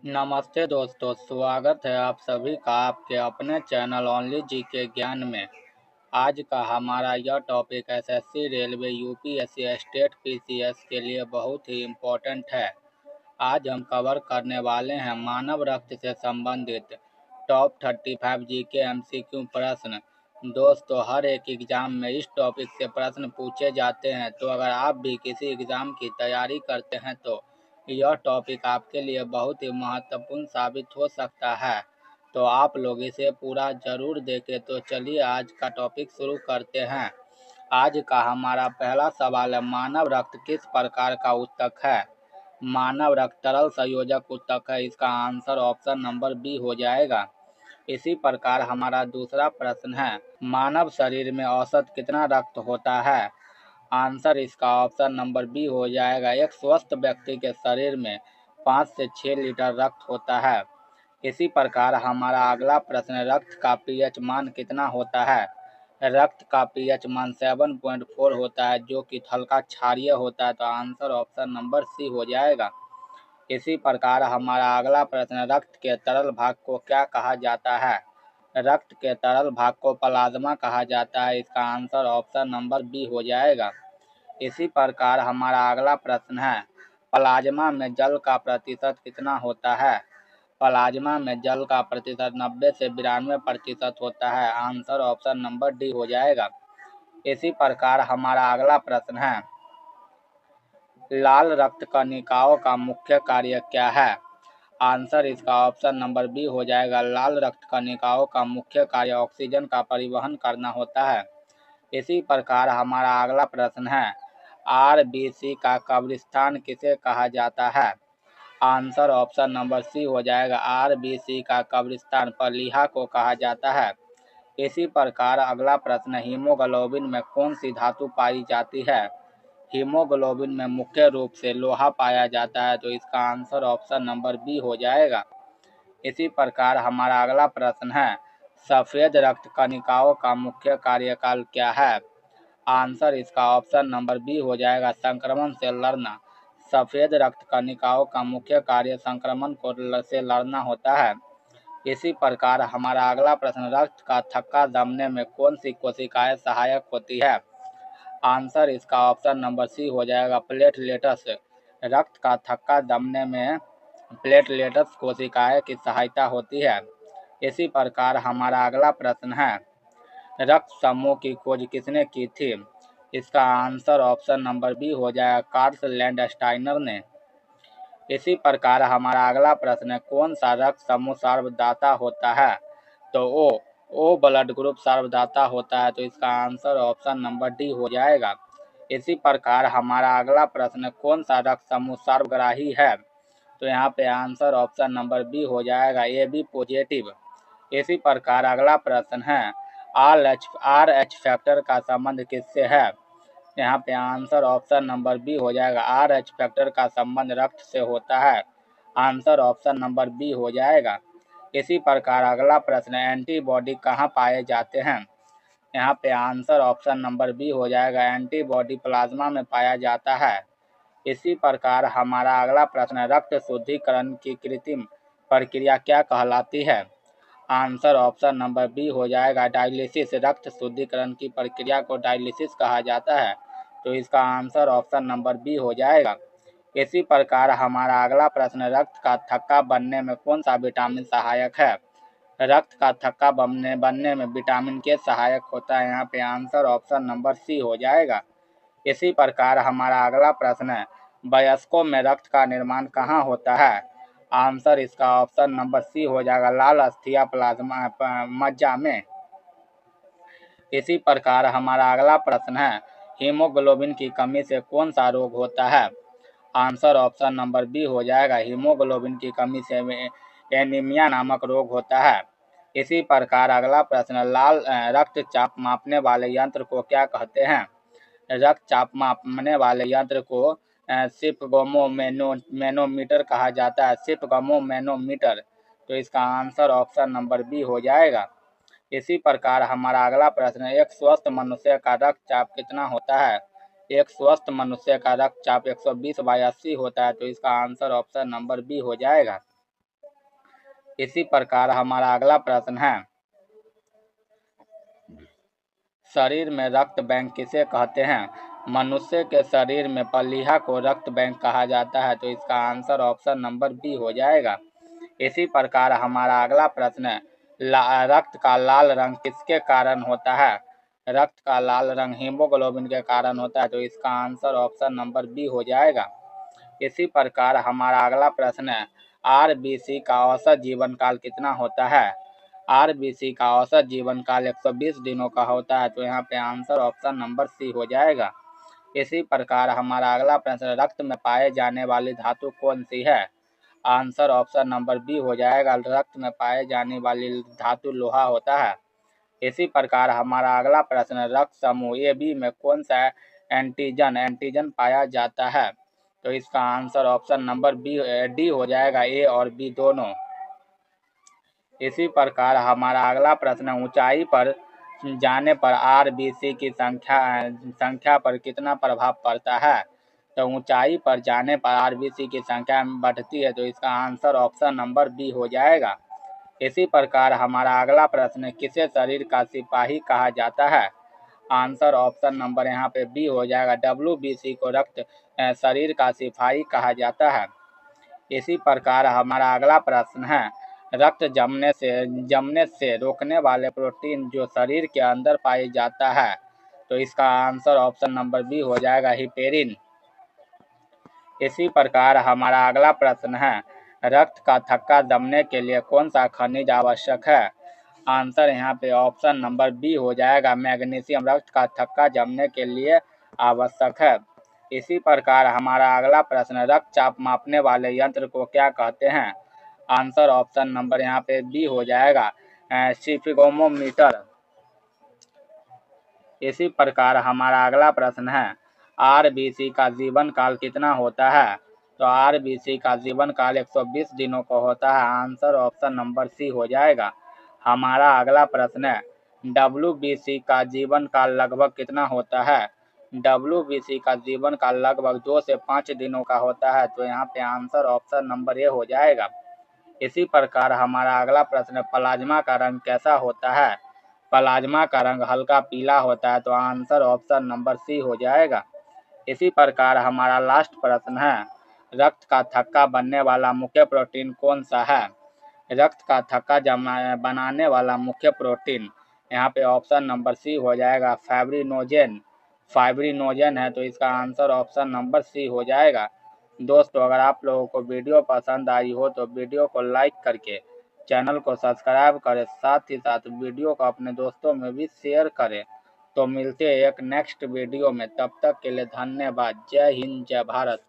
नमस्ते दोस्तों, स्वागत है आप सभी का आपके अपने चैनल ओनली जी के ज्ञान में। आज का हमारा यह topic SSC, railway, UPSC, state PCS के लिए बहुत ही इम्पोर्टेंट है। आज हम कवर करने वाले हैं मानव रक्त से संबंधित टॉप 35 जीके एमसीक्यू प्रश्न। दोस्तों, हर एक एग्जाम में इस टॉपिक से प्रश्न पूछे जाते हैं, तो अगर आप भी किसी एग्जाम की तैयारी करते हैं तो यह टॉपिक आपके लिए बहुत ही महत्वपूर्ण साबित हो सकता है। तो आप लोग इसे पूरा जरूर देखें। तो चलिए आज का टॉपिक शुरू करते हैं। आज का हमारा पहला सवाल है, मानव रक्त किस प्रकार का ऊतक है? मानव रक्त तरल संयोजक ऊतक है। इसका आंसर ऑप्शन नंबर बी हो जाएगा। इसी प्रकार हमारा दूसरा प्रश्न है, मानव शरीर में औसत कितना रक्त होता है? आंसर इसका ऑप्शन नंबर बी हो जाएगा। एक स्वस्थ व्यक्ति के शरीर में 5 से 6 लीटर रक्त होता है। इसी प्रकार हमारा अगला प्रश्न, रक्त का पीएच मान कितना होता है? रक्त का पीएच मान 7.4 होता है, जो कि हल्का क्षारीय होता है। तो आंसर ऑप्शन नंबर सी हो जाएगा। इसी प्रकार हमारा अगला प्रश्न, रक्त के तरल भाग को क्या कहा जाता है? रक्त के तरल भाग को प्लाज्मा कहा जाता है। इसका आंसर ऑप्शन नंबर बी हो जाएगा। इसी प्रकार हमारा अगला प्रश्न है, प्लाज्मा में जल का प्रतिशत कितना होता है? प्लाज्मा में जल का प्रतिशत 90 से 92% होता है। आंसर ऑप्शन नंबर डी हो जाएगा। इसी प्रकार हमारा अगला प्रश्न है, लाल रक्त कणिकाओं का मुख्य कार्य क्या है? आंसर इसका ऑप्शन नंबर बी हो जाएगा। लाल रक्त कणिकाओं का मुख्य कार्य ऑक्सीजन का परिवहन करना होता है। इसी प्रकार हमारा अगला प्रश्न है, आरबीसी का कब्रिस्तान किसे कहा जाता है? आंसर ऑप्शन नंबर सी हो जाएगा। आरबीसी का कब्रिस्तान प्लीहा को कहा जाता है। इसी प्रकार अगला प्रश्न, हीमोग्लोबिन में कौन सी धातु पाई जाती है? हीमोग्लोबिन में मुख्य रूप से लोहा पाया जाता है। तो इसका आंसर ऑप्शन नंबर बी हो जाएगा। इसी प्रकार हमारा अगला प्रश्न है, सफेद रक्त कणिकाओं का मुख्य कार्यकाल क्या है? आंसर इसका ऑप्शन नंबर बी हो जाएगा, संक्रमण से लड़ना। सफेद रक्त कणिकाओं का मुख्य कार्य संक्रमण से लड़ना होता है। इसी प्रकार हमारा अगला प्रश्न, रक्त का थक्का दमने में कौन सी कोशिकाएं सहायक होती है? आंसर इसका ऑप्शन नंबर सी हो जाएगा, प्लेटलेट्स। रक्त का थक्का दमने में प्लेटलेट्स कोशिकाएं की सहायता होती है। इसी प्रकार हमारा अगला प्रश्न है, रक्त समूह की खोज किसने की थी? इसका आंसर ऑप्शन नंबर बी हो जाएगा, कार्ल लैंडस्टाइनर ने। इसी प्रकार हमारा अगला प्रश्न है, कौन सा रक्त समूह सर्वदाता होता है? तो ओ ब्लड ग्रुप सर्वदाता होता है। तो इसका आंसर ऑप्शन नंबर डी हो जाएगा। इसी प्रकार हमारा अगला प्रश्न, कौन सा रक्त समूह सर्वग्राही है? तो यहाँ पे आंसर ऑप्शन नंबर बी हो जाएगा, ए बी पॉजिटिव। इसी प्रकार अगला प्रश्न है, आर एच फैक्टर का संबंध किससे है? यहाँ पे आंसर ऑप्शन नंबर बी हो जाएगा, आर एच फैक्टर का संबंध रक्त से होता है। आंसर ऑप्शन नंबर बी हो जाएगा। इसी प्रकार अगला प्रश्न, एंटीबॉडी कहाँ पाए जाते हैं? यहाँ पे आंसर ऑप्शन नंबर बी हो जाएगा, एंटीबॉडी प्लाज्मा में पाया जाता है। इसी प्रकार हमारा अगला प्रश्न, रक्त शुद्धिकरण की कृत्रिम प्रक्रिया क्या कहलाती है? आंसर ऑप्शन नंबर बी हो जाएगा, डायलिसिस। रक्त शुद्धिकरण की प्रक्रिया को डायलिसिस कहा जाता है। तो इसका आंसर ऑप्शन नंबर बी हो जाएगा। इसी प्रकार हमारा अगला प्रश्न, रक्त का थक्का बनने में कौन सा विटामिन सहायक है? रक्त का थक्का बनने में विटामिन के सहायक होता है। यहाँ पे आंसर ऑप्शन नंबर सी हो जाएगा। इसी प्रकार हमारा अगला प्रश्न है, वयस्कों में रक्त का निर्माण कहाँ होता है? आंसर इसका ऑप्शन नंबर सी हो जाएगा, लाल अस्थिया प्लाज्मा मज्जा में। इसी प्रकार हमारा अगला प्रश्न है, हीमोग्लोबिन की कमी से कौन सा रोग होता है? आंसर ऑप्शन नंबर बी हो जाएगा, हीमोग्लोबिन की कमी से एनीमिया नामक रोग होता है। इसी प्रकार अगला प्रश्न, लाल रक्तचाप मापने वाले यंत्र को क्या कहते हैं? रक्तचाप मापने वाले यंत्र को सिपगोमो मैनोमीटर कहा जाता है। सिपगोमो मैनोमीटर। तो इसका आंसर ऑप्शन नंबर बी हो जाएगा। इसी प्रकार हमारा अगला प्रश्न है, एक स्वस्थ मनुष्य का रक्तचाप कितना होता है? एक स्वस्थ मनुष्य का रक्तचाप 120/80 होता है। तो इसका आंसर ऑप्शन नंबर बी हो जाएगा। इसी प्रकार हमारा अगला प्रश्न है, शरीर में रक्त बैंक किसे कहते हैं? मनुष्य के शरीर में प्लीहा को रक्त बैंक कहा जाता है, तो इसका आंसर ऑप्शन नंबर बी हो जाएगा। इसी प्रकार हमारा अगला प्रश्न है, रक्त का लाल रंग किसके कारण होता है? रक्त का लाल रंग हीमोग्लोबिन के कारण होता है, तो इसका आंसर ऑप्शन नंबर बी हो जाएगा। इसी प्रकार हमारा अगला प्रश्न है, आरबीसी का औसत जीवन काल कितना होता है? आरबीसी का औसत जीवन काल 120 दिनों का होता है, तो यहाँ पे आंसर ऑप्शन नंबर सी हो जाएगा। इसी प्रकार हमारा अगला प्रश्न, रक्त में पाए जाने वाली धातु कौन सी है? आंसर ऑप्शन नंबर बी हो जाएगा। रक्त में पाए जाने वाली धातु लोहा होता है। इसी प्रकार हमारा अगला प्रश्न, रक्त समूह ए बी में कौन सा एंटीजन पाया जाता है? तो इसका answer option number B D हो जाएगा, ए और बी दोनों। इसी प्रकार हमारा अगला प्रश्न, ऊंचाई पर जाने पर आरबीसी की संख्या पर कितना प्रभाव पड़ता है? तो ऊंचाई पर जाने पर आरबीसी की संख्या बढ़ती है, तो इसका आंसर ऑप्शन नंबर बी हो जाएगा। इसी प्रकार हमारा अगला प्रश्न, किसे शरीर का सिपाही कहा जाता है? आंसर ऑप्शन नंबर यहाँ पे बी हो जाएगा। डब्ल्यूबीसी को रक्त शरीर का सिपाही कहा जाता है। इसी प्रकार हमारा अगला प्रश्न है, रक्त जमने से रोकने वाले प्रोटीन जो शरीर के अंदर पाई जाता है, तो इसका आंसर ऑप्शन नंबर बी हो जाएगा, हिपेरिन। इसी प्रकार हमारा अगला प्रश्न है, रक्त का थक्का जमने के लिए कौन सा खनिज आवश्यक है? आंसर यहाँ पे ऑप्शन नंबर बी हो जाएगा, मैग्नीशियम रक्त का थक्का जमने के लिए आवश्यक है। इसी प्रकार हमारा अगला प्रश्न, रक्तचाप मापने वाले यंत्र को क्या कहते हैं? आंसर ऑप्शन नंबर यहाँ पे बी हो जाएगा, स्फिगोमीटर। इसी प्रकार हमारा अगला प्रश्न है, आरबीसी का जीवन काल कितना होता है? तो आरबीसी का जीवन काल 120 दिनों का होता है। आंसर ऑप्शन नंबर सी हो जाएगा। हमारा अगला प्रश्न है, डब्ल्यूबीसी का जीवन काल लगभग कितना होता है? डब्ल्यूबीसी का जीवन काल लगभग 2 से 5 दिनों का होता है, तो यहाँ पे आंसर ऑप्शन नंबर ए हो जाएगा। इसी प्रकार हमारा अगला प्रश्न, प्लाज्मा का रंग कैसा होता है? प्लाज्मा का रंग हल्का पीला होता है, तो आंसर ऑप्शन नंबर सी हो जाएगा। इसी प्रकार हमारा लास्ट प्रश्न है, रक्त का थक्का बनने वाला मुख्य प्रोटीन कौन सा है? रक्त का थक्का बनाने वाला मुख्य प्रोटीन यहाँ पे ऑप्शन नंबर सी हो जाएगा, फाइब्रिनोजन है, तो इसका आंसर ऑप्शन नंबर सी हो जाएगा। दोस्तों, अगर आप लोगों को वीडियो पसंद आई हो तो वीडियो को लाइक करके चैनल को सब्सक्राइब करें, साथ ही साथ वीडियो को अपने दोस्तों में भी शेयर करें। तो मिलते हैं एक नेक्स्ट वीडियो में, तब तक के लिए धन्यवाद। जय हिंद, जय भारत।